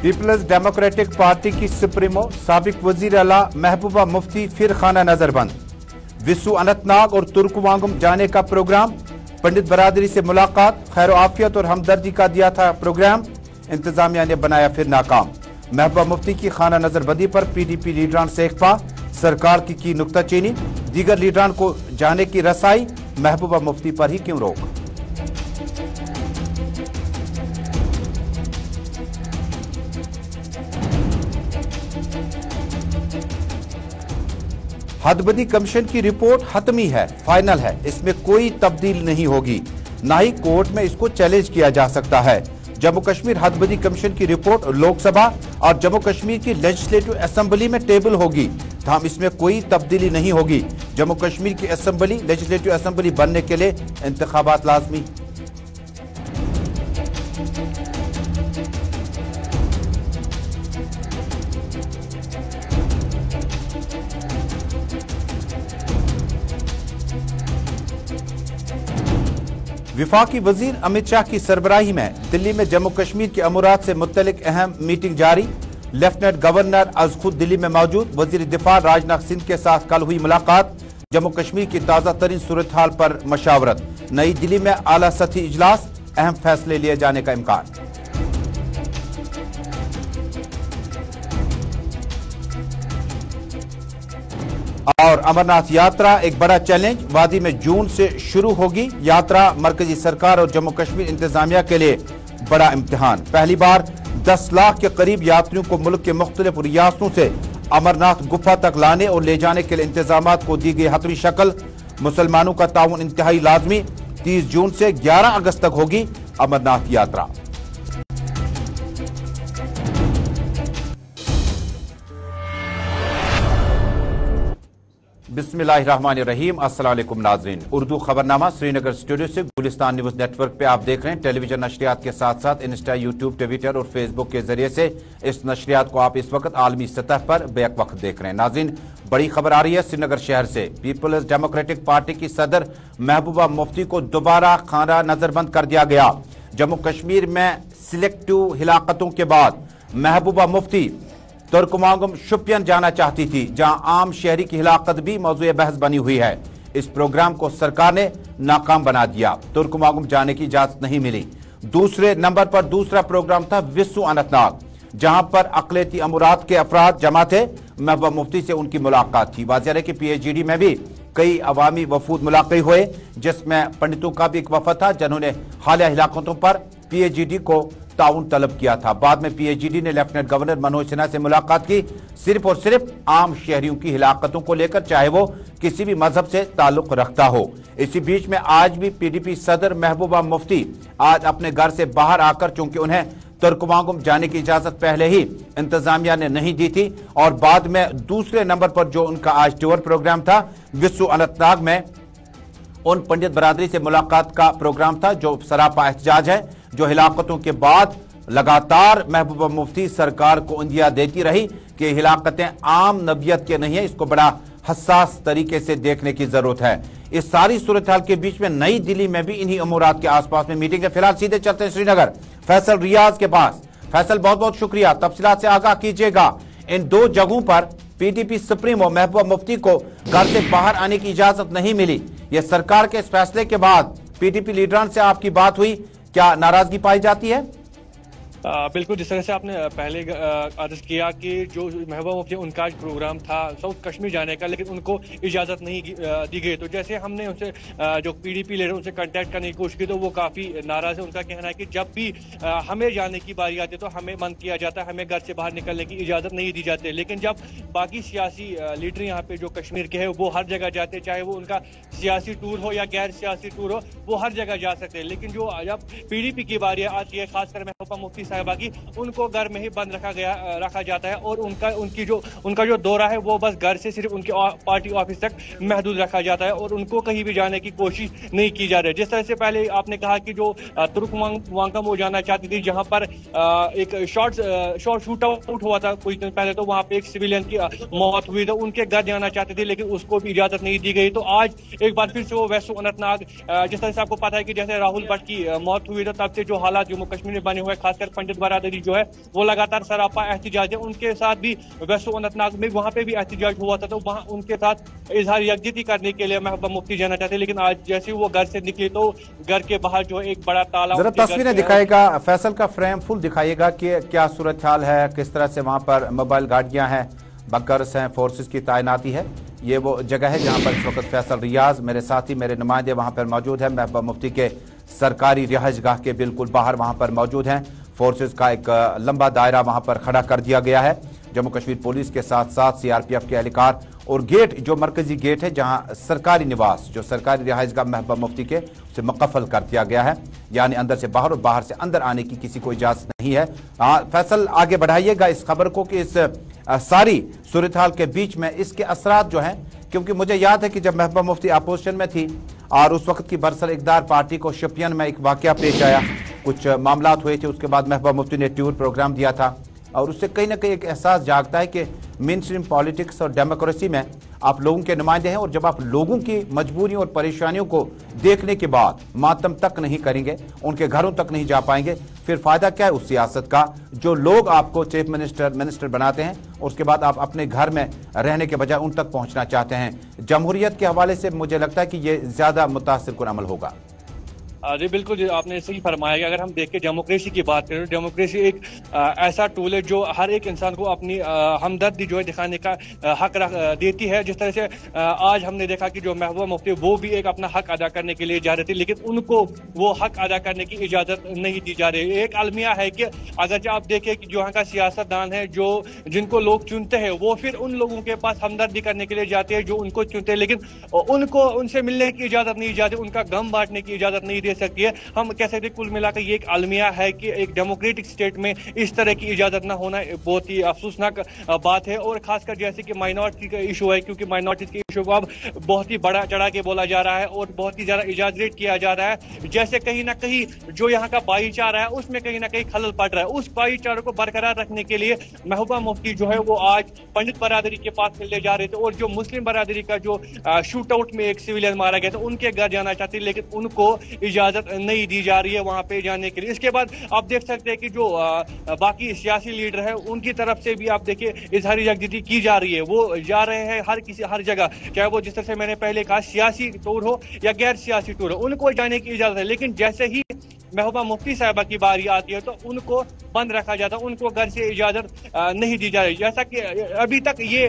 Peoples democratic party کی سپریمو سابق وزیر اعلیٰ محبوبہ مفتی پھر خانہ نظر بند۔ وسو اننت ناگ اور ترکوانگم جانے کا پروگرام، پنڈت برادری سے ملاقات، خیر و عافیت اور ہمدردی کا دیا تھا پروگرام، انتظامیہ نے بنایا پھر ناکام۔ محبوبہ مفتی کی خانہ نظر بندی پر پی ڈی پی لیڈران سے اکفا، سرکار کی نکتہ چینی، دیگر لیڈران کو جانے کی رسائی، محبوبہ مفتی پر ہی کیوں روک؟ حد بندی کمیشن کی رپورٹ حتمی ہے، فائنل ہے، اس میں کوئی تبدیل نہیں ہوگی، نہ ہی کورٹ میں اس کو چیلنج کیا جا سکتا ہے۔ جموں کشمیر حد بندی کمیشن کی رپورٹ لوک سبھا اور جموں کشمیر کی لیجسلیٹو اسمبلی میں ٹیبل ہوگی، تاہم اس میں کوئی تبدیلی نہیں ہوگی۔ جموں کشمیر کی اسمبلی لیجسلیٹو اسمبلی بننے کے لیے انتخابات لازمی۔ وفاقی وزیر امت شاہ کی سربراہی میں دلی میں جموں کشمیر کے امورات سے متعلق اہم میٹنگ جاری، لیفٹیننٹ گورنر از خود دلی میں موجود، وزیر دفاع راجناتھ سنگھ کے ساتھ کل ہوئی ملاقات، جموں کشمیر کی تازہ ترین صورتحال پر مشاورت، نئی دلی میں اعلیٰ سطحی اجلاس، اہم فیصلے لیے جانے کا امکان۔ اور امرناتھ یاترا ایک بڑا چیلنج، وادی میں جون سے شروع ہوگی یاترا، مرکزی سرکار اور جموں کشمیر انتظامیہ کے لیے بڑا امتحان۔ پہلی بار 10 لاکھ کے قریب یاتریوں کو ملک کے مختلف ریاستوں سے امرناتھ گپھا تک لانے اور لے جانے کے لیے انتظامات کو دی گئی حتمی شکل، مسلمانوں کا تعاون انتہائی لازمی۔ 30 جون سے 11 اگست تک ہوگی امرناتھ یاترا۔ بسم اللہ الرحمن الرحیم، السلام علیکم ناظرین۔ اردو خبرنامہ سری نگر اسٹوڈیو سے گلستان نیوز نیٹ ورک پہ آپ دیکھ رہے ہیں۔ ٹیلی ویژن نشریات کے ساتھ ساتھ انسٹا، یوٹیوب، ٹویٹر اور فیس بک کے ذریعے سے اس نشریات کو آپ اس وقت عالمی سطح پر بیک وقت دیکھ رہے ہیں۔ ناظرین، بڑی خبر آ رہی ہے سری نگر شہر سے۔ پیپلز ڈیموکریٹک پارٹی کی صدر محبوبہ مفتی کو دوبارہ خانہ نظر بند کر دیا گیا۔ جموں کشمیر میں سلیکٹو ہلاکتوں کے بعد محبوبہ مفتی ترکوانگم شوپین جانا چاہتی تھی، جہاں عام شہری کی ہلاکت بھی موضوع بحث بنی ہوئی ہے۔ اس پروگرام کو سرکار نے ناکام بنا دیا، ترکوانگم جانے کی اجازت نہیں ملی۔ دوسرے نمبر پر دوسرا پروگرام تھا وسو اننت ناگ، جہاں پر اقلیتی امورات کے افراد جمع تھے، محبوبہ مفتی سے ان کی ملاقات تھی۔ واضح ہے کہ پی ایچ ڈی میں بھی کئی عوامی وفود ملاقات ہوئے، جس میں پنڈتوں کا بھی ایک وفد تھا جنہوں نے حالیہ ہلاکتوں پر پی ایچ ڈی کو تعاون طلب کیا تھا۔ بعد میں پی ایچ ڈی نے لیفٹیننٹ گورنر منوج سنہا سے ملاقات کی، صرف اور صرف عام شہریوں کی ہلاکتوں کو لے کر، چاہے وہ کسی بھی مذہب سے تعلق رکھتا ہو۔ اسی بیچ میں آج بھی پی ڈی پی صدر محبوبہ مفتی آج اپنے گھر سے باہر آ کر، چونکہ انہیں ترکوانگم جانے کی اجازت پہلے ہی انتظامیہ نے نہیں دی تھی، اور بعد میں دوسرے نمبر پر جو ان کا آج ٹور پروگرام تھا وسو اننت ناگ میں، ان پنڈت برادری سے ملاقات کا پروگرام تھا، جو سراپا احتجاج ہے، جو ہلاکتوں کے بعد لگاتار محبوبہ مفتی سرکار کو اندیا دیتی رہی کہ ہلاکتیں عام نوعیت کے نہیں ہیں، اس کو بڑا حساس طریقے سے دیکھنے کی ضرورت ہے۔ اس ساری صورتحال کے بیچ میں نئی دلی میں بھی انہی امورات کے آس پاس میں میٹنگ ہے۔ فی الحال سیدھے چلتے ہیں سری نگر، فیصل ریاض کے پاس۔ فیصل، بہت بہت شکریہ، تفصیلات سے آگاہ کیجیے گا۔ ان دو جگہوں پر P D P سپریمو Mehbooba Mufti کو گھر سے باہر آنے کی اجازت نہیں ملی، یہ سرکار کے اس فیصلے کے بعد پی ڈی پی لیڈران سے آپ کی بات ہوئی، کیا ناراضگی پائی جاتی ہے؟ بالکل، جس طرح سے آپ نے پہلے عرض کیا کہ جو محبوبہ مفتی ان کا پروگرام تھا ساؤتھ کشمیر جانے کا، لیکن ان کو اجازت نہیں دی گئی، تو جیسے ہم نے ان سے جو P D P leader in سے کانٹیکٹ کرنے کی کوشش کی تو وہ کافی ناراض ہے۔ ان کا کہنا ہے کہ جب بھی ہمیں جانے کی باری آتی ہے تو ہمیں بند کیا جاتا ہے، ہمیں گھر سے باہر نکلنے کی اجازت نہیں دی جاتی، لیکن جب باقی سیاسی لیڈر یہاں پہ جو کشمیر کے ہیں وہ ہر جگہ جاتے، چاہے وہ ان کا سیاسی ٹور ہو یا غیر سیاسی ٹور ہو، وہ ہر جگہ جا سکتے ہیں، لیکن جو جب پی ڈی پی کی باری آتی ہے، خاص کر محبوبہ مفتی صاحبہ کی، ان کو گھر میں ہی بند رکھا جاتا ہے، اور ان کا جو دورہ ہے وہ بس گھر سے صرف ان کے پارٹی آفس تک محدود رکھا جاتا ہے، اور ان کو کہیں بھی جانے کی کوشش نہیں کی جا رہی۔ جس طرح سے پہلے آپ نے کہا کہ جو ترکوانگم وہ جانا چاہتی تھی، جہاں پر ایک شارٹ شوٹ آؤٹ ہوا تھا کچھ دن پہلے، تو وہاں پہ ایک سویلین کی موت ہوئی، تو ان کے گھر جانا چاہتے تھے لیکن اس کو بھی اجازت نہیں دی گئی۔ تو آج ایک بار پھر سے وہ ویسو اننت ناگ، جس طرح سے آپ کو پتا ہے کہ جیسے راہل بٹ کی موت ہوئی تو تب سے جو حالات جموں کشمیر میں بنے ہوئے، خاص کر पंडित बरादरी जो है वो लगातार सरापा एहतजाज है। उनके साथ भी वेस्ट अनंतनाग में वहाँ पे भी एहतजाज हुआ था, तो वहाँ उनके साथ इजहार यकजहती करने के लिए महबूबा मुफ्ती जाना चाहते, लेकिन आज जैसे वो घर से निकले तो घर के बाहर जो एक बड़ा ताला। जरा तस्वीरें दिखाएगा फैसल का फ्रेम फुल दिखाइएगा कि क्या सूरत हाल है, किस तरह से वहाँ पर मोबाइल गाड़ियाँ हैं, बंकर्स हैं, फोर्सेस की तैनाती है। ये वो जगह है जहाँ पर इस वक्त फैसल रियाज मेरे साथी मेरे नुमाइंदे वहाँ पर मौजूद है। महबूबा मुफ्ती के सरकारी रिहाइशगाह के बिल्कुल बाहर वहाँ पर मौजूद हैं। फोर्सेस का एक लंबा दायरा वहाँ पर खड़ा कर दिया गया है। जम्मू कश्मीर पुलिस के साथ साथ सीआरपीएफ के एहलकार और गेट जो मरकजी गेट है जहाँ सरकारी निवास जो सरकारी रिहाइशगाह महबूबा मुफ्ती के उसे मुकफ़ल कर दिया गया है, यानी अंदर से बाहर और बाहर से अंदर आने की किसी को इजाज़त नहीं है। फैसल आगे बढ़ाइएगा इस खबर को कि इस सारी सूरत हाल के बीच में इसके असरात जो हैं, क्योंकि मुझे याद है कि जब महबूबा मुफ्ती अपोजिशन में थी और उस वक्त की बरसर इक़्तिदार पार्टी को शोपियान में एक वाक़या पेश आया, कुछ मामलात हुए थे, उसके बाद महबूबा मुफ्ती ने टूर प्रोग्राम दिया था और उससे कहीं ना कहीं एक एहसास जागता है कि मेन स्ट्रीम पॉलिटिक्स और डेमोक्रेसी में आप लोगों के नुमाइंदे हैं और जब आप लोगों की मजबूरियों और परेशानियों को देखने के बाद मातम तक नहीं करेंगे, उनके घरों तक नहीं जा पाएंगे, फिर फायदा क्या है उस सियासत का जो लोग आपको चीफ मिनिस्टर बनाते हैं और उसके बाद आप अपने घर में रहने के बजाय उन तक पहुंचना चाहते हैं। जमहूरियत के हवाले से मुझे लगता है कि ये ज्यादा मुतासिर अमल होगा। जी बिल्कुल जी, आपने सही फरमाया कि अगर हम देखें डेमोक्रेसी की बात करें, डेमोक्रेसी एक ऐसा टूल है जो हर एक इंसान को अपनी हमदर्दी जो है दिखाने का हक देती है। जिस तरह से आज हमने देखा कि जो महबूबा मुफ्ती वो भी एक अपना हक अदा करने के लिए जा रहे थे, लेकिन उनको वो हक अदा करने की इजाज़त नहीं दी जा रही। एक अलमिया है कि अगर आप देखें कि जो यहाँ का सियासतदान है जो जिनको लोग चुनते हैं वो फिर उन लोगों के पास हमदर्दी करने के लिए जाते हैं जो उनको चुनते हैं, लेकिन उनको उनसे मिलने की इजाज़त नहीं दी जाती, उनका गम बांटने की इजाज़त नहीं दे सकती है। हम कह सकते कुल मिलाकर ये एक अलमिया है कि एक डेमोक्रेटिक स्टेट में इस तरह की इजाजत ना होना बहुत ही अफसोसनाक बात है। और खासकर जैसे कि माइनॉरिटी का इशू है, क्योंकि माइनॉरिटीज के इशू को अब बहुत ही बड़ा चढ़ा के बोला जा रहा है और बहुत ही ज्यादा इजाजरेट किया जा रहा है, जैसे कहीं ना कहीं जो यहाँ का भाईचारा है उसमें कहीं ना कहीं खलल पड़ रहा है। उस भाईचारे को बरकरार रखने के लिए महबूबा मुफ्ती जो है वो आज पंडित बरादरी के पास मिलने जा रहे थे और जो मुस्लिम बरादरी का जो शूट आउट में एक सिविलियन मारा गया था उनके घर जाना चाहती, लेकिन उनको इजाजत नहीं दी जा रही है वहां पे जाने के लिए। इसके बाद आप देख सकते हैं कि जो बाकी सियासी लीडर है उनकी तरफ से भी आप देखिए इजहारी यकजहती की जा रही है, वो जा रहे हैं हर जगह, चाहे वो जिस तरह से मैंने पहले कहा सियासी टूर हो या गैर सियासी टूर हो, उनको जाने की इजाजत है। लेकिन जैसे ही महबूबा मुफ्ती साहिबा की बारी आती है तो उनको बंद रखा जाता है, उनको घर से इजाजत नहीं दी जा रही। जैसा कि अभी तक ये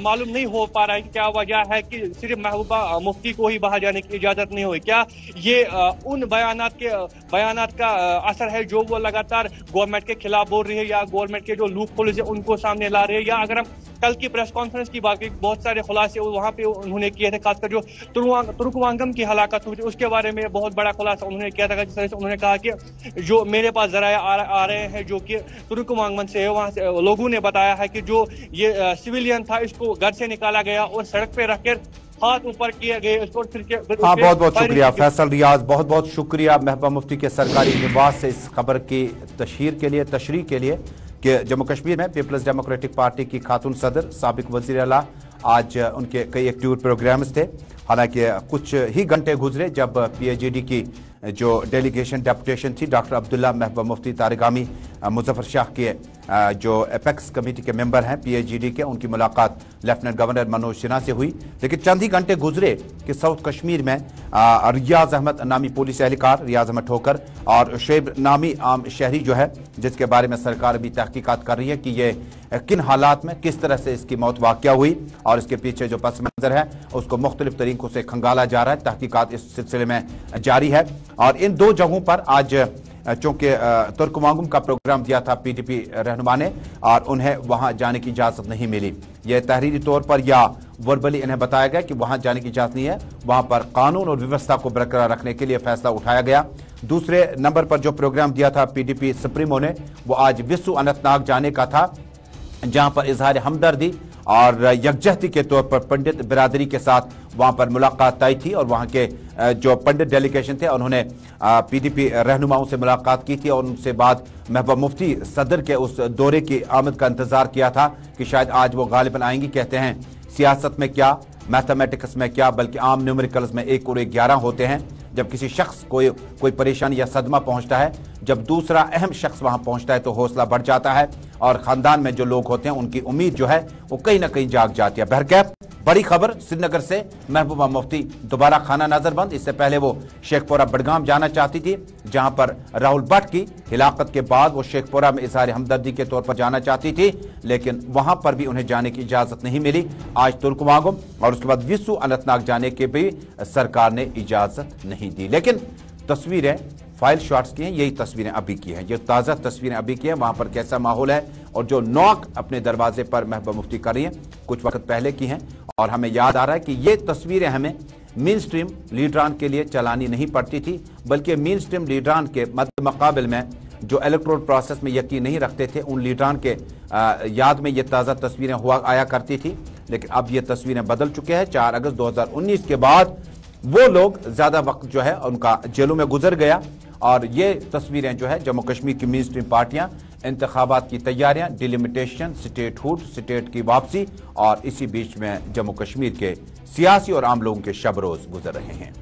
मालूम नहीं हो पा रहा है कि क्या वजह है कि सिर्फ महबूबा मुफ्ती को ही बाहर जाने की इजाजत नहीं हुई। क्या ये उन बयानात का असर है जो वो लगातार गवर्नमेंट के खिलाफ बोल रही है या गवर्नमेंट के जो लूप होल्स है उनको सामने ला रहे हैं, या अगर हम कल की प्रेस कॉन्फ्रेंस की बात करें बहुत सारे खुलासे वहां पे उन्होंने किए थे, खासकर जो तुर्कवांगम की हलाकत हुई थी उसके बारे में बहुत बड़ा खुलासा उन्होंने किया था। जिस तरह से उन्होंने कहा कि जो मेरे पास जराया आ रहे हैं जो कि तुर्कवांगम से है, वहां से लोगों ने बताया है कि जो ये सिविलियन था इसको घर से निकाला गया और सड़क पे रखकर हाथ ऊपर किए गए। हाँ, बहुत बहुत शुक्रिया फैसल रियाज, बहुत बहुत शुक्रिया महबूबा मुफ्ती के सरकारी निवास से इस खबर की तशरीह के लिए कि जम्मू कश्मीर में पीपल्स डेमोक्रेटिक पार्टी की खातून सदर साबिक वजीर आला आज उनके कई एक टूर प्रोग्राम्स थे। हालांकि कुछ ही घंटे गुजरे जब पीएजीडी की जो डेलीगेशन डेपुटेशन थी डॉक्टर अब्दुल्ला महबूबा मुफ्ती तारिगामी मुजफ्फर शाह के जो एपेक्स कमेटी के मेंबर हैं पीएजीडी के, उनकी मुलाकात लेफ्टिनेंट गवर्नर मनोज सिन्हा से हुई। लेकिन चंद ही घंटे गुजरे कि साउथ कश्मीर में रियाज अहमद नामी पुलिस एहलकार रियाज अहमद ठोकर और शुएब नामी आम शहरी जो है जिसके बारे में सरकार भी तहकीकात कर रही है कि ये किन हालात में किस तरह से इसकी मौत वाक़या हुई और इसके पीछे जो पस मंजर है उसको मुख्तलिफ तरीकों से खंगाला जा रहा है। तहकीकात इस सिलसिले में जारी है और इन दो जगहों पर आज चूंकि तुर्कवांगम का प्रोग्राम दिया था पीडीपी रहनुमा ने और उन्हें वहां जाने की इजाजत नहीं मिली। यह तहरीरी तौर पर या वर्बली इन्हें बताया गया कि वहां जाने की इजाजत नहीं है, वहां पर कानून और व्यवस्था को बरकरार रखने के लिए फैसला उठाया गया। दूसरे नंबर पर जो प्रोग्राम दिया था पीडीपी सुप्रीमो ने वो आज वेस्ट अनंतनाग जाने का था, जहां पर इजहार हमदर्दी और यकजहती के तौर पर पंडित बिरादरी के साथ वहां पर मुलाकात तय थी और वहां के जो पंडित डेलीगेशन थे उन्होंने पीडीपी रहनुमाओं से मुलाकात की थी और उनसे बाद महबूबा मुफ्ती सदर के उस दौरे की आमद का इंतजार किया था कि शायद आज वो गालिबन आएंगी। कहते हैं सियासत में क्या, मैथमेटिक्स में क्या, बल्कि आम न्यूमेरिकल्स में 1 और 1 11 होते हैं। जब किसी शख्स को कोई परेशानी या सदमा पहुंचता है, जब दूसरा अहम शख्स वहां पहुंचता है तो हौसला बढ़ जाता है और खानदान में जो लोग होते हैं उनकी उम्मीद जो है वो कहीं ना कहीं जाग जाती है। बहरकैफ बड़ी खबर श्रीनगर से, महबूबा मुफ्ती दोबारा खाना नजरबंद। इससे पहले वो शेखपुरा बडगाम जाना चाहती थी, जहां पर राहुल भट्ट की हिलाकत के बाद वो शेखपुरा में इजहार हमदर्दी के तौर पर जाना चाहती थी, लेकिन वहां पर भी उन्हें जाने की इजाजत नहीं मिली। आज तुर्कमागुम और उसके बाद विसु अनंतनाग जाने के भी सरकार ने इजाजत नहीं दी। लेकिन तस्वीरें फाइल शॉट्स की हैं, यही तस्वीरें अभी की हैं, ये ताज़ा तस्वीरें अभी की हैं। वहां पर कैसा माहौल है और जो नॉक अपने दरवाजे पर महबूबा मुफ्ती कर रही हैं कुछ वक्त पहले की हैं, और हमें याद आ रहा है कि ये तस्वीरें हमें मेन स्ट्रीम लीडरान के लिए चलानी नहीं पड़ती थी, बल्कि मेन स्ट्रीम लीडरान के मद्देनजर में जो इलेक्टोरल प्रोसेस में यकीन नहीं रखते थे उन लीडरान के याद में ये ताज़ा तस्वीरें हुआ आया करती थी। लेकिन अब ये तस्वीरें बदल चुके हैं। 4 अगस्त 2019 के बाद वो लोग ज्यादा वक्त जो है उनका जेलों में गुजर गया, और ये तस्वीरें जो है जम्मू कश्मीर की मेन स्ट्रीम पार्टियां, इंतखाबात की तैयारियां, डिलिमिटेशन, स्टेटहुड, स्टेट की वापसी, और इसी बीच में जम्मू कश्मीर के सियासी और आम लोगों के शब रोज गुजर रहे हैं।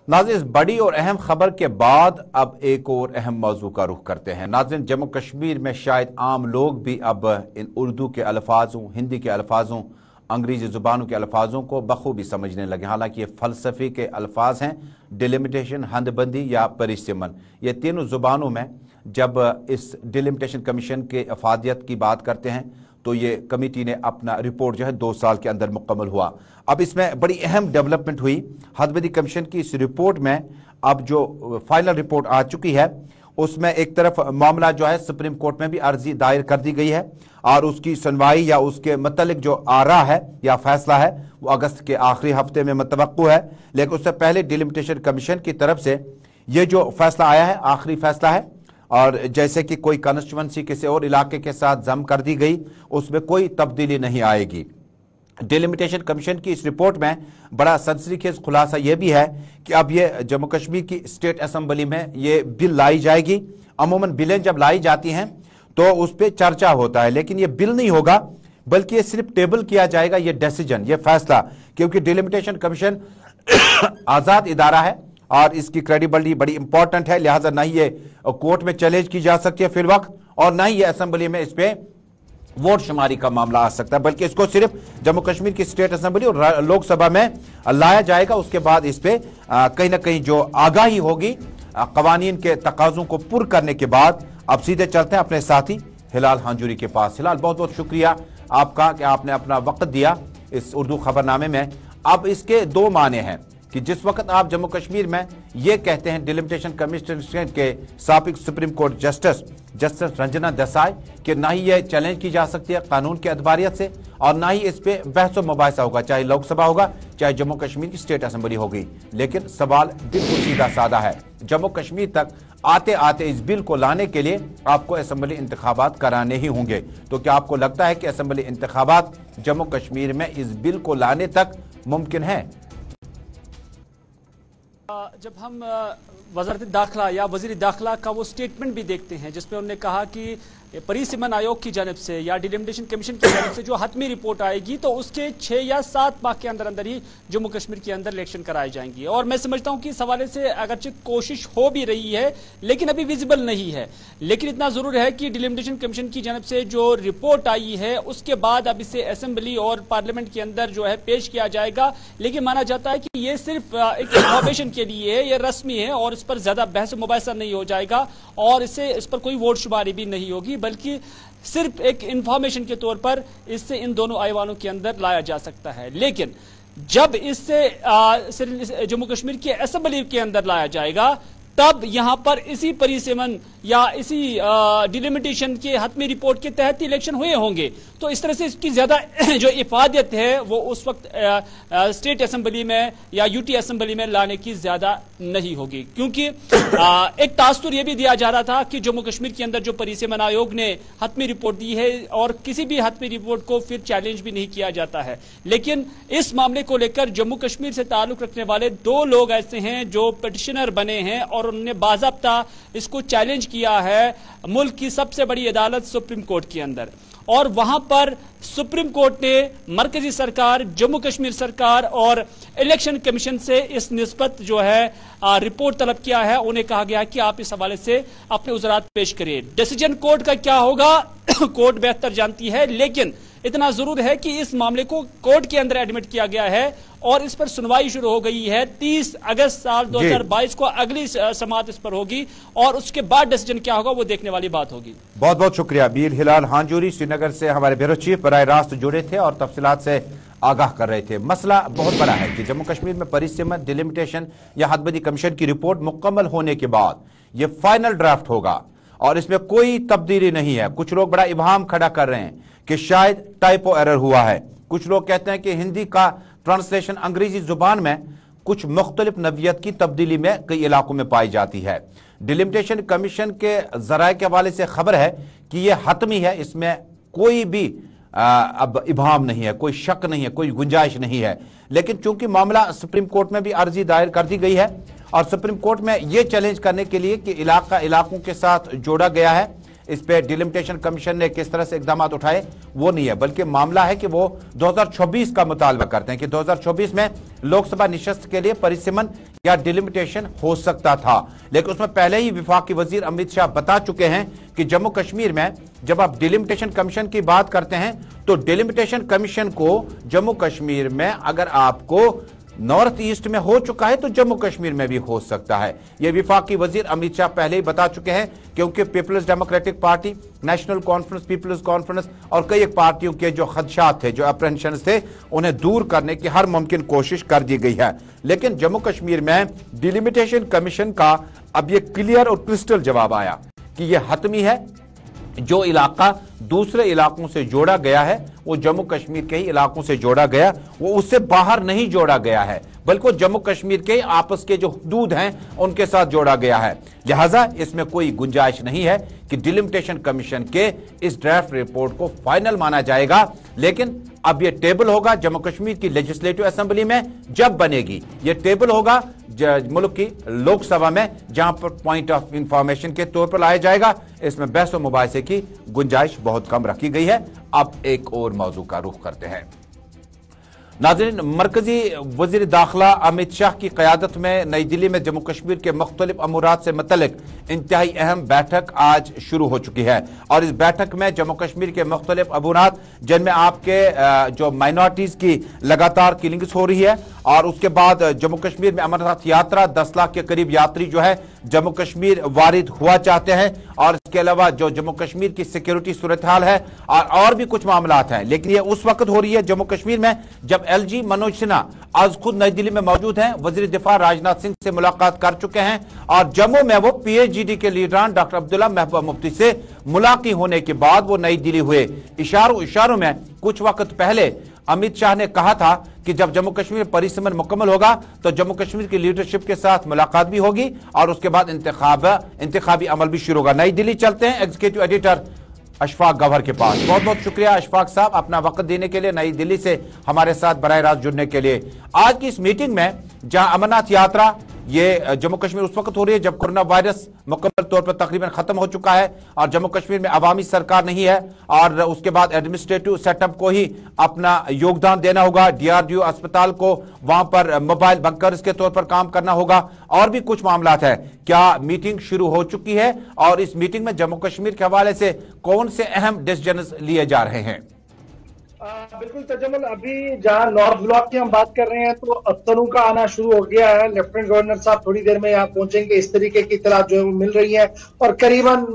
नाज़रीन, इस बड़ी और अहम खबर के बाद अब एक और अहम मौजू का रुख करते हैं। नाज़रीन, जम्मू कश्मीर में शायद आम लोग भी अब इन उर्दू के अल्फाजों, हिंदी के अल्फाजों, अंग्रेजी जुबानों के अल्फाजों को बखूबी समझने लगे। हालांकि ये फलसफे के अल्फाज हैं, डिलिमिटेशन, हदबंदी या परिसिमन। ये तीनों जुबानों में जब इस डिलिमिटेशन कमीशन के अफादियत की बात करते हैं तो ये कमेटी ने अपना रिपोर्ट जो है 2 साल के अंदर मुकम्मल हुआ। अब इसमें बड़ी अहम डेवलपमेंट हुई। हदबंदी कमीशन की इस रिपोर्ट में अब जो फाइनल रिपोर्ट आ चुकी है उसमें एक तरफ मामला जो है सुप्रीम कोर्ट में भी अर्जी दायर कर दी गई है, और उसकी सुनवाई या उसके मतलब जो आरा है या फैसला है वो अगस्त के आखिरी हफ्ते में मुतवक्को है। लेकिन उससे पहले डिलिमिटेशन कमीशन की तरफ से ये जो फैसला आया है आखिरी फैसला है, और जैसे कि कोई कॉन्स्टिट्यूएंसी किसी और इलाके के साथ जम कर दी गई, उसमें कोई तब्दीली नहीं आएगी। डिलिमिटेशन कमीशन की इस रिपोर्ट में बड़ा सनसनीखेज खुलासा यह भी है कि अब ये जम्मू कश्मीर की स्टेट असेंबली में ये बिल लाई जाएगी। अमूमन बिलें जब लाई जाती हैं तो उस पर चर्चा होता है, लेकिन ये बिल नहीं होगा बल्कि ये सिर्फ टेबल किया जाएगा, ये डिसीजन, ये फैसला, क्योंकि डिलिमिटेशन कमीशन आजाद इदारा है और इसकी क्रेडिबिलिटी बड़ी इंपॉर्टेंट है। लिहाजा ना ही ये कोर्ट में चैलेंज की जा सकती है फिर वक्त, और ना ही ये असेंबली में इस पे वोट शुमारी का मामला आ सकता है, बल्कि इसको सिर्फ जम्मू कश्मीर की स्टेट असेंबली और लोकसभा में लाया जाएगा। उसके बाद इस पे कहीं ना कहीं जो आगाही होगी कवानीन के तकाजों को पुर करने के बाद। अब सीधे चलते हैं अपने साथी हिलाल हांजुरी के पास। हिलाल, बहुत बहुत शुक्रिया आपका कि आपने अपना वक्त दिया इस उर्दू खबरनामे में। अब इसके 2 माने हैं कि जिस वक्त आप जम्मू कश्मीर में ये कहते हैं डिलिमिटेशन कमीशन के साबिक supreme court justice Ranjana Desai कि ना ही ये चैलेंज की जा सकती है कानून के अदबारियत से, और ना ही इस पे बहस व मुबाहिसा होगा, चाहे लोकसभा होगा चाहे जम्मू कश्मीर की स्टेट असेंबली होगी। लेकिन सवाल बिल्कुल सीधा साधा है, जम्मू कश्मीर तक आते आते इस बिल को लाने के लिए आपको असेंबली इंतखाबात कराने ही होंगे। तो क्या आपको लगता है कि असेंबली इंतखाबात जम्मू कश्मीर में इस बिल को लाने तक मुमकिन है? जब हम वज़ारत दाखिला या वज़ीर दाखिला का वो स्टेटमेंट भी देखते हैं जिसमें उन्होंने कहा कि परिसीमन आयोग की जानिब से या डिलिमिटेशन कमीशन की जानिब से जो हतमी रिपोर्ट आएगी तो उसके 6 या 7 माह के अंदर अंदर ही जम्मू कश्मीर के अंदर इलेक्शन कराए जाएंगे। और मैं समझता हूं कि इस हवाले से अगरचे कोशिश हो भी रही है लेकिन अभी विजिबल नहीं है। लेकिन इतना जरूर है कि डिलिमिटेशन कमीशन की जानिब से जो रिपोर्ट आई है उसके बाद अब इसे असेंबली और पार्लियामेंट के अंदर जो है पेश किया जाएगा। लेकिन माना जाता है कि ये सिर्फ एक इंफॉर्मेशन के लिए है, ये रस्मी है और इस पर ज्यादा बहस मुबाहिसा नहीं हो जाएगा और इस पर कोई वोट शुमारी भी नहीं होगी, बल्कि सिर्फ एक इंफॉर्मेशन के तौर पर इससे इन दोनों ऐवानों के अंदर लाया जा सकता है। लेकिन जब इससे जम्मू कश्मीर की असेंबली के अंदर लाया जाएगा तब यहां पर इसी परिसीमन या इसी डिलिमिटेशन के हतमी रिपोर्ट के तहत इलेक्शन हुए होंगे। तो इस तरह से इसकी ज्यादा जो इफादियत है वो उस वक्त स्टेट असेंबली में या यूटी असेंबली में लाने की ज्यादा नहीं होगी, क्योंकि एक तासुर यह भी दिया जा रहा था कि जम्मू कश्मीर के अंदर जो परिसीमन आयोग ने हतमी रिपोर्ट दी है और किसी भी हतमी रिपोर्ट को फिर चैलेंज भी नहीं किया जाता है। लेकिन इस मामले को लेकर जम्मू कश्मीर से ताल्लुक रखने वाले 2 लोग ऐसे हैं जो पिटिशनर बने हैं और उन्होंने बाज़ाब्ता इसको चैलेंज किया है मुल्क की सबसे बड़ी अदालत सुप्रीम कोर्ट के अंदर, और वहां पर सुप्रीम कोर्ट ने मरकजी सरकार, जम्मू कश्मीर सरकार और इलेक्शन कमीशन से इस निस्बत जो है रिपोर्ट तलब किया है। उन्हें कहा गया कि आप इस हवाले से अपने उज़रात पेश करिए। डिसीजन कोर्ट का क्या होगा कोर्ट बेहतर जानती है, लेकिन इतना जरूर है कि इस मामले को कोर्ट के अंदर एडमिट किया गया है और इस पर सुनवाई शुरू हो गई है। 30 अगस्त साल 2022 को अगली समाअत इस पर होगी और उसके बाद डिसीजन क्या होगा वो देखने वाली बात होगी। बहुत बहुत शुक्रिया। बीर हिलाल हांजूरी श्रीनगर से हमारे ब्यूरो चीफ बराह रास्त जुड़े थे और तफसीलात से आगाह कर रहे थे। मसला बहुत बड़ा है कि जम्मू कश्मीर में परिसीमन, डिलिमिटेशन या हदबंदी कमीशन की रिपोर्ट मुकम्मल होने के बाद ये फाइनल ड्राफ्ट होगा और इसमें कोई तब्दीली नहीं है। कुछ लोग बड़ा इबाहम खड़ा कर रहे हैं कि शायद टाइपो एरर हुआ है। कुछ लोग कहते हैं कि हिंदी का ट्रांसलेशन अंग्रेजी जुबान में कुछ मुख्तलिफ नवियत की तब्दीली में कई इलाकों में पाई जाती है। डिलिमिटेशन कमीशन के जराए के हवाले से खबर है कि यह हतमी है, इसमें कोई भी अब इबाहम नहीं है, कोई शक नहीं है, कोई गुंजाइश नहीं है। लेकिन चूंकि मामला सुप्रीम कोर्ट में भी अर्जी दायर कर दी गई है और सुप्रीम कोर्ट में यह चैलेंज करने के लिए कि इलाकों के साथ जोड़ा गया है, इस पे डिलिमिटेशन कमीशन ने किस तरह से इकदाम उठाए वो नहीं है, बल्कि मामला है कि वो 2024 का मुतालबा करते हैं कि 2024 में लोकसभा निशस्त के लिए परिसीमन या डिलिमिटेशन हो सकता था। लेकिन उसमें पहले ही विफाकी वजीर अमित शाह बता चुके हैं कि जम्मू कश्मीर में जब आप डिलिमिटेशन कमीशन की बात करते हैं तो डिलिमिटेशन कमीशन को जम्मू कश्मीर में अगर आपको नॉर्थ ईस्ट में हो चुका है तो जम्मू कश्मीर में भी हो सकता है। यह विफाकी वजीर अमित शाह पहले ही बता चुके हैं, क्योंकि पीपल्स डेमोक्रेटिक पार्टी, नेशनल कॉन्फ्रेंस, पीपल्स कॉन्फ्रेंस और कई एक पार्टियों के जो खदशात थे, जो अप्रेंशन थे, उन्हें दूर करने की हर मुमकिन कोशिश कर दी गई है। लेकिन जम्मू कश्मीर में डिलिमिटेशन कमीशन का अब यह क्लियर और क्रिस्टल जवाब आया कि यह हतमी है। जो इलाका दूसरे इलाकों से जोड़ा गया है वो जम्मू कश्मीर के ही इलाकों से जोड़ा गया, वो उससे बाहर नहीं जोड़ा गया है, बल्कि जम्मू कश्मीर के आपस के जो हुदूद हैं उनके साथ जोड़ा गया है। लिहाजा इसमें कोई गुंजाइश नहीं है कि डिलिमिटेशन कमीशन के इस ड्राफ्ट रिपोर्ट को फाइनल माना जाएगा। लेकिन अब यह टेबल होगा जम्मू कश्मीर की लेजिस्लेटिव असेंबली में, जब बनेगी यह टेबल होगा मुल्क की लोकसभा में, जहां पर पॉइंट ऑफ इंफॉर्मेशन के तौर पर लाया जाएगा। इसमें बहस और मुबाहिसे की गुंजाइश बहुत कम रखी गई है। अब एक और मौजू का रुख करते हैं। नाज़रीन, मरकजी वज़ीर दाखिला अमित शाह की क़यादत में नई दिल्ली में जम्मू कश्मीर के मुख्तलिफ अमूरात से मुतल्लिक इंतहाई अहम बैठक आज शुरू हो चुकी है और इस बैठक में जम्मू कश्मीर के मुख्तलिफ अमूरात, जिनमें आपके जो माइनॉरिटीज़ की लगातार किलिंग्स हो रही है और उसके बाद जम्मू कश्मीर में अमरनाथ यात्रा 10 लाख के करीब यात्री जो है जम्मू कश्मीर वारिद हुआ चाहते हैं और इसके अलावा जो जम्मू कश्मीर की सिक्योरिटी सूरत हाल है और भी कुछ मामलात हैं। लेकिन ये उस वक्त हो रही है जम्मू कश्मीर में जब LG मनोज सिन्हा आज खुद नई दिल्ली में मौजूद हैं, वजीर दिफा राजनाथ सिंह से मुलाकात कर चुके हैं और जम्मू में वो PHGD के लीडरान डॉक्टर अब्दुल्ला महबूबा मुफ्ती से मुलाकात होने के बाद वो नई दिल्ली हुए। इशारों में कुछ वक्त पहले अमित शाह ने कहा था कि जब जम्मू कश्मीर परिसीमन मुकम्मल होगा तो जम्मू कश्मीर की लीडरशिप के साथ मुलाकात भी होगी और उसके बाद इंतखाबी अमल भी शुरू होगा। नई दिल्ली चलते हैं एग्जीक्यूटिव एडिटर अशफाक गौहर के पास। बहुत बहुत शुक्रिया अशफाक साहब अपना वक्त देने के लिए, नई दिल्ली से हमारे साथ बराह रास्त जुड़ने के लिए। आज की इस मीटिंग में जहां अमरनाथ यात्रा ये जम्मू कश्मीर उस वक्त हो रही है जब कोरोना वायरस मुकम्मल तौर पर तकरीबन खत्म हो चुका है और जम्मू कश्मीर में अवामी सरकार नहीं है और उसके बाद एडमिनिस्ट्रेटिव सेटअप को ही अपना योगदान देना होगा। DRDO अस्पताल को वहां पर मोबाइल बंकर्स के तौर पर काम करना होगा और भी कुछ मामलात है। क्या मीटिंग शुरू हो चुकी है और इस मीटिंग में जम्मू कश्मीर के हवाले से कौन से अहम डिसीजन लिए जा रहे हैं? बिल्कुल तजम्मुल, अभी जहां नॉर्थ ब्लॉक की हम बात कर रहे हैं तो अख्तरों का आना शुरू हो गया है। लेफ्टिनेंट गवर्नर साहब थोड़ी देर में यहाँ पहुंचेंगे, इस तरीके की इत्तला जो है वो मिल रही है और करीबन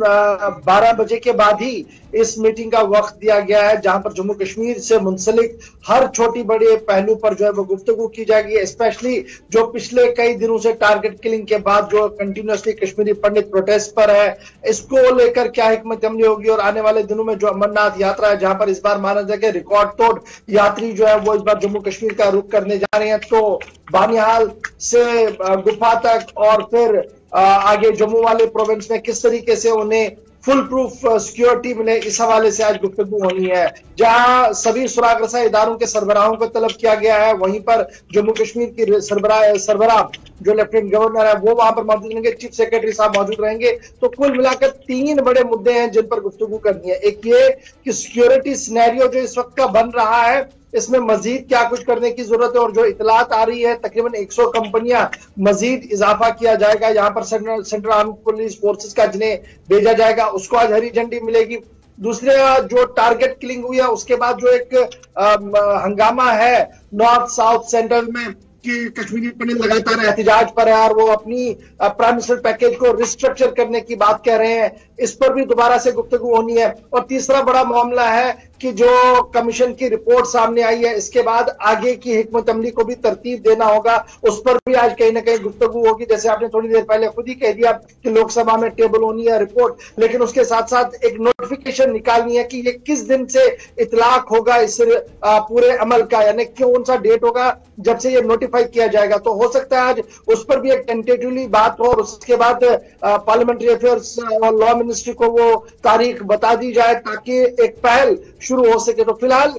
12 बजे के बाद ही इस मीटिंग का वक्त दिया गया है, जहां पर जम्मू कश्मीर से मुंसलिक हर छोटी बड़ी पहलू पर जो है वो गुफ्तगू की जाएगी। स्पेशली जो पिछले कई दिनों से टारगेट किलिंग के बाद जो कंटिन्यूसली कश्मीरी पंडित प्रोटेस्ट पर है, इसको लेकर क्या हिकमत अमली होगी, और आने वाले दिनों में जो अमरनाथ यात्रा है, जहां पर इस बार माना जाए कि रिकॉर्ड तोड़ यात्री जो है वो इस बार जम्मू कश्मीर का रुख करने जा रहे हैं, तो बानिहाल से गुफा तक और फिर आगे जम्मू वाले प्रोविंस में किस तरीके से उन्हें फुल प्रूफ सिक्योरिटी मिले, इस हवाले से आज गुफ्तगू होनी है। जहां सभी सुराग रसा इदारों के सरबराहों को तलब किया गया है, वहीं पर जम्मू कश्मीर की सरबराह जो लेफ्टिनेंट गवर्नर है वो वहां पर मौजूद रहेंगे, चीफ सेक्रेटरी साहब मौजूद रहेंगे। तो कुल मिलाकर 3 बड़े मुद्दे हैं जिन पर गुफ्तगू करनी है। एक ये कि सिक्योरिटी सिनेरियो जो इस वक्त का बन रहा है, इसमें मजीद क्या कुछ करने की जरूरत है, और जो इतलात आ रही है तकरीबन 100 कंपनियां मजीद इजाफा किया जाएगा, यहाँ पर सेंट्रल आर्म पुलिस फोर्सेस का जिन्हें भेजा जाएगा उसको आज हरी झंडी मिलेगी। दूसरे जो टारगेट किलिंग हुई है उसके बाद जो एक हंगामा है नॉर्थ साउथ सेंट्रल में कि कश्मीरी पंडित लगातार एहतजाज पर है और वो अपनी प्राइम मिनिस्टर पैकेज को रिस्ट्रक्चर करने की बात कह रहे हैं, इस पर भी दोबारा से गुफ्तगू होनी है। और तीसरा बड़ा मामला है कि जो कमीशन की रिपोर्ट सामने आई है, इसके बाद आगे की हिकमत अमली को भी तरतीब देना होगा, उस पर भी आज कहीं ना कहीं गुफ्तगू होगी। जैसे आपने थोड़ी देर पहले खुद ही कह दिया कि लोकसभा में टेबल होनी है रिपोर्ट, लेकिन उसके साथ साथ एक नोटिफिकेशन निकालनी है कि ये किस दिन से इतलाक होगा इस पूरे अमल का, यानी कौन सा डेट होगा जब से ये नोटिफाई किया जाएगा। तो हो सकता है आज उस पर भी एक टेंटेटिवली बात हो और उसके बाद पार्लियामेंट्री अफेयर्स और लॉ मिनिस्ट्री को वो तारीख बता दी जाए ताकि एक पहल शुरू हो सके। तो फिलहाल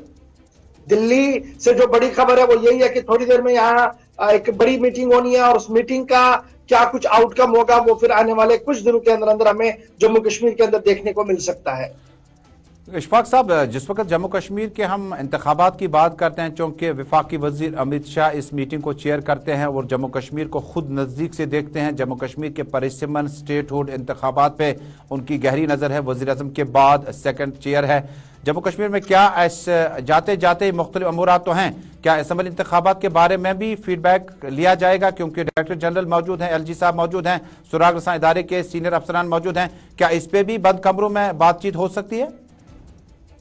दिल्ली से जो बड़ी खबर है वो यही है कि थोड़ी देर में यहाँ एक बड़ी मीटिंग होनी है और उस मीटिंग का क्या कुछ आउटकम होगा वो फिर आने वाले कुछ दिनों के अंदर अंदर हमें जम्मू कश्मीर के अंदर देखने को मिल सकता है। इशफाक साहब, जिस वक्त जम्मू कश्मीर के हम इंतखाबात की बात करते हैं, चूंकि वफाकी वजीर अमित शाह इस मीटिंग को चेयर करते हैं और जम्मू कश्मीर को खुद नज़दीक से देखते हैं, जम्मू कश्मीर के परिसिमन स्टेटहुड इंतखाबात पे उनकी गहरी नज़र है, वजीर आज़म के बाद सेकंड चेयर है। जम्मू कश्मीर में क्या जाते जाते मुख्तलिफ अमूरात तो हैं, क्या असम्बली इंतखाबात के बारे में भी फीडबैक लिया जाएगा, क्योंकि डायरेक्टर जनरल मौजूद हैं, LG साहब मौजूद हैं, सुराग रसां इदारे के सीनियर अफसरान मौजूद हैं, क्या इस पे भी बंद कमरों में बातचीत हो सकती है?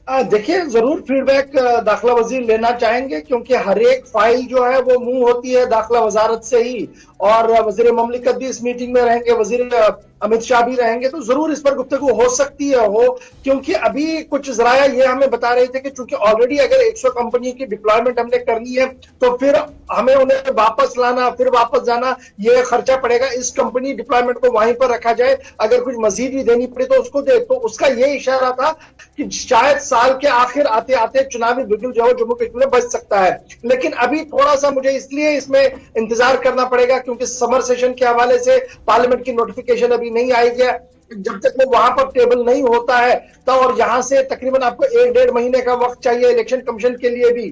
देखिए, जरूर फीडबैक दाखिला वजीर लेना चाहेंगे, क्योंकि हर एक फाइल जो है वो मुंह होती है दाखिला वजारत से ही, और वजीर ममलिकत भी इस मीटिंग में रहेंगे, वजीर अमित शाह भी रहेंगे, तो जरूर इस पर गुफ्तगू हो सकती है क्योंकि अभी कुछ जराया ये हमें बता रहे थे कि चूंकि ऑलरेडी अगर 100 कंपनी की डिप्लॉयमेंट हमने करनी है तो फिर हमें उन्हें वापस लाना फिर वापस जाना ये खर्चा पड़ेगा, इस कंपनी डिप्लॉयमेंट को वहीं पर रखा जाए, अगर कुछ मजीद भी देनी पड़े तो उसको दे। तो उसका ये इशारा था कि शायद साल के आखिर आते आते चुनावी बिगुल जो जम्मू कश्मीर में बच सकता है। लेकिन अभी थोड़ा सा मुझे इसलिए इसमें इंतजार करना पड़ेगा क्योंकि समर सेशन के हवाले से पार्लियामेंट की नोटिफिकेशन अभी नहीं आई है, जब तक वो वहां पर टेबल नहीं होता है तो, और यहां से तकरीबन आपको 1-1.5 महीने का वक्त चाहिए इलेक्शन कमीशन के लिए भी,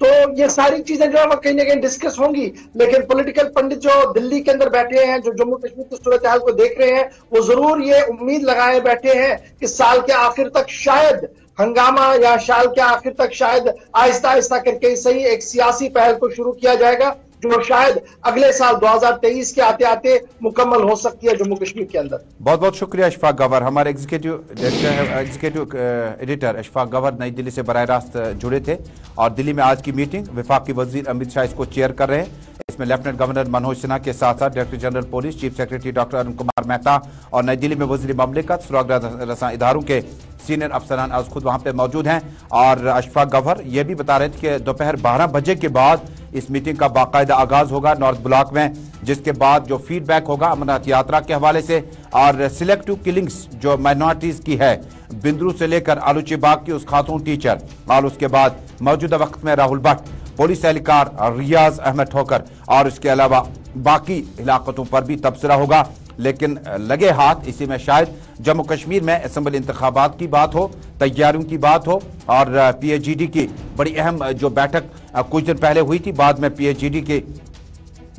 तो ये सारी चीजें जो है कहीं ना कहीं डिस्कस होंगी। लेकिन पॉलिटिकल पंडित जो दिल्ली के अंदर बैठे हैं, जो जम्मू कश्मीर की सूरत हाल को देख रहे हैं, वो जरूर ये उम्मीद लगाए बैठे हैं कि साल के आखिर तक शायद हंगामा या साल के आखिर तक शायद आहिस्ता आहिस्ता करके सही एक सियासी पहल को शुरू किया जाएगा जो शायद अगले साल 2023 के आते आते मुकम्मल हो सकती है जम्मू कश्मीर के अंदर। बहुत बहुत शुक्रिया इशफाक गवर, हमारे एग्जीक्यूटिव एडिटर इशफाक गवर नई दिल्ली से बराह रास्त जुड़े थे और दिल्ली में आज की मीटिंग वफाकी वजीर अमित शाह इसको चेयर कर रहे हैं। इसमें लेफ्टिनेंट गवर्नर मनोज सिन्हा के साथ साथ director general police, chief secretary doctor Arun Kumar Mehta और नई दिल्ली में वजीर ममलिकत सुराग रसां इदारों के सीनियर अफसरान आज खुद वहां पे मौजूद हैं। और अशफाक गवर ये भी बता रहे थे कि दोपहर 12 बजे के बाद इस मीटिंग का बाकायदा आगाज होगा नॉर्थ ब्लॉक में, जिसके बाद जो फीडबैक होगा अमरनाथ यात्रा के हवाले से और सिलेक्टिव किलिंग्स जो माइनॉरिटीज की है, बिंदरू से लेकर आलूची बाग की उस खातून टीचर और उसके बाद मौजूदा वक्त में राहुल भट्ट, पुलिस एहलकार रियाज अहमद ठोकर और इसके अलावा बाकी इलाकों पर भी तबसरा होगा। लेकिन लगे हाथ इसी में शायद जम्मू कश्मीर में असेंबली इंतखाबात की बात हो, तैयारियों की बात हो और PHGD की बड़ी अहम जो बैठक कुछ दिन पहले हुई थी, बाद में PHGD की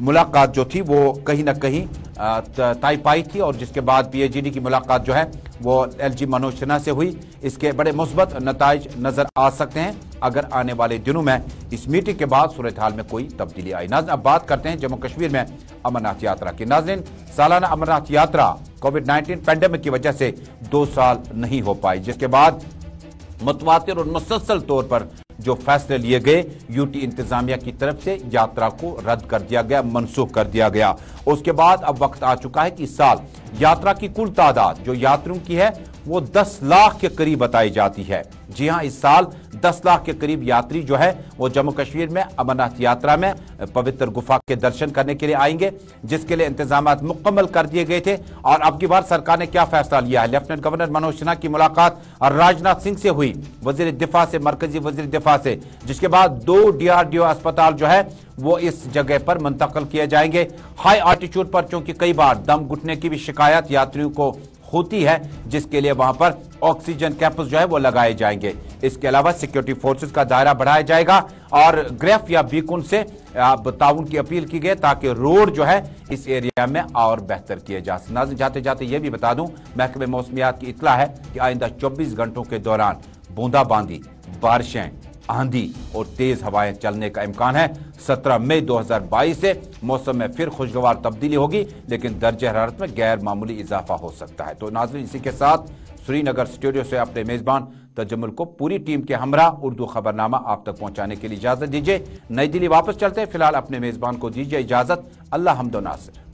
मुलाकात जो थी वो कहीं ना कहीं ताई पाई थी और जिसके बाद PAGD की मुलाकात जो है वो LG मनोज सिन्हा से हुई। इसके बड़े मुस्बत नताइज नजर आ सकते हैं अगर आने वाले दिनों में इस मीटिंग के बाद सूरत हाल में कोई तब्दीली आई। नाज़रीन, अब बात करते हैं जम्मू कश्मीर में अमरनाथ यात्रा की। नाज़रीन, सालाना अमरनाथ यात्रा कोविड-19 पैंडेमिक की वजह से 2 साल नहीं हो पाई, जिसके बाद मुतवातिर और मुसलसल तौर पर जो फैसले लिए गए यूटी इंतजामिया की तरफ से यात्रा को रद्द कर दिया गया, मनसूख कर दिया गया। उसके बाद अब वक्त आ चुका है कि इस साल यात्रा की कुल तादाद जो यात्रियों की है वो 10 लाख के करीब बताई जाती है। जी हां, इस साल 10 लाख के करीब यात्री जो है वो जम्मू कश्मीर में अमरनाथ यात्रा में पवित्र गुफा के दर्शन करने के लिए आएंगे, जिसके लिए इंतजाम मुकम्मल कर दिए गए थे। और अब की बार सरकार ने क्या फैसला लिया है? लेफ्टिनेंट गवर्नर मनोज सिन्हा की मुलाकात और राजनाथ सिंह से हुई, वजीर दिफा से, मरकजी वजीर दिफा से, जिसके बाद 2 DRDO अस्पताल जो है वो इस जगह पर मुंतकिल किए जाएंगे। हाई आल्टीट्यूड पर चूंकि कई बार दम घुटने की भी शिकायत यात्रियों को होती है, जिसके लिए वहां पर ऑक्सीजन कैंपस जो है वो लगाए जाएंगे। इसके अलावा सिक्योरिटी फोर्सेस का दायरा बढ़ाया जाएगा और ग्रेफ या बीकुन से ताउन की अपील की गई ताकि रोड जो है इस एरिया में और बेहतर किए जा सके। नाज़रीन, जाते जाते ये भी बता दूं, महकमे मौसमियात की इत्तला है कि आइंदा 24 घंटों के दौरान बूंदाबांदी, बारिशें, आंधी और तेज हवाएं चलने का इम्कान है। 17 मई 2022 से मौसम में फिर खुशगवार तब्दीली होगी, लेकिन दर्जे हरारत में गैर मामूली इजाफा हो सकता है। तो नाज़रीन, इसी के साथ श्रीनगर स्टूडियो से अपने मेजबान तजम्मुल को पूरी टीम के हमरा उर्दू खबरनामा आप तक पहुंचाने के लिए इजाजत दीजिए। नई दिल्ली वापस चलते हैं। फिलहाल अपने मेजबान को दीजिए इजाजत। अल्लाह हम्दो नासिर।